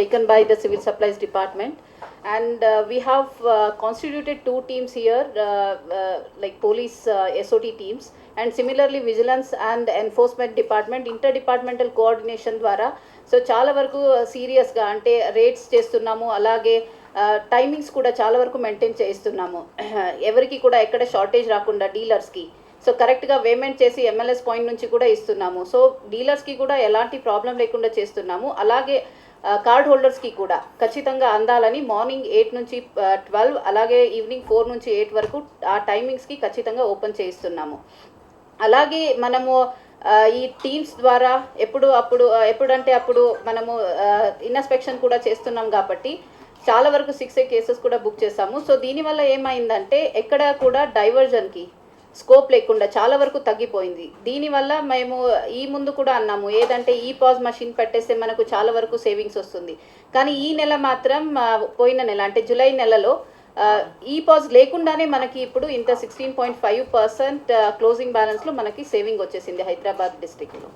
taken by the Civil Supplies Department. And we have constituted 2 teams here, like police SOT teams, and similarly vigilance and enforcement department interdepartmental coordination ద్వారా so చాలా వరకు సీరియస్గా అంటే rates చేస్తున్నాము, అలాగే timings కూడా చాలా వరకు మెయింటైన్ చేస్తున్నాము. ఎవరికి కూడా ఎక్కడ షార్టేజ్ రాకుండా డీలర్స్కి సో కరెక్ట్గా పేమెంట్ చేసి MLS పాయింట్ నుంచి కూడా ఇస్తున్నాము. సో డీలర్స్కి కూడా ఎలాంటి ప్రాబ్లం లేకుండా చేస్తున్నాము. అలాగే కార్డ్ హోల్డర్స్కి కూడా ఖచ్చితంగా అందాలని మార్నింగ్ 8 నుంచి 12, అలాగే ఈవినింగ్ 4 నుంచి 8 వరకు ఆ టైమింగ్స్కి ఖచ్చితంగా ఓపెన్ చేయిస్తున్నాము. అలాగే మనము ఈ టీమ్స్ ద్వారా ఎప్పుడంటే అప్పుడు మనము ఇన్స్పెక్షన్ కూడా చేస్తున్నాం కాబట్టి చాలా వరకు 6 కేసెస్ కూడా బుక్ చేస్తాము. సో దీనివల్ల ఏమైందంటే ఎక్కడ కూడా డైవర్జన్కి స్కోప్ లేకుండా చాలా వరకు తగ్గిపోయింది. దీనివల్ల మేము ఈ ముందు కూడా అన్నాము, ఏదంటే ఈ పాజ్ మషిన్ పెట్టేస్తే మనకు చాలా వరకు సేవింగ్స్ వస్తుంది. కానీ ఈ నెల మాత్రం పోయిన నెల అంటే జూలై నెలలో ఈ పాజ్ లేకుండానే మనకి ఇప్పుడు ఇంత 16.5% క్లోజింగ్ బ్యాలెన్స్లో మనకి సేవింగ్ వచ్చేసింది హైదరాబాద్ డిస్ట్రిక్ట్లో.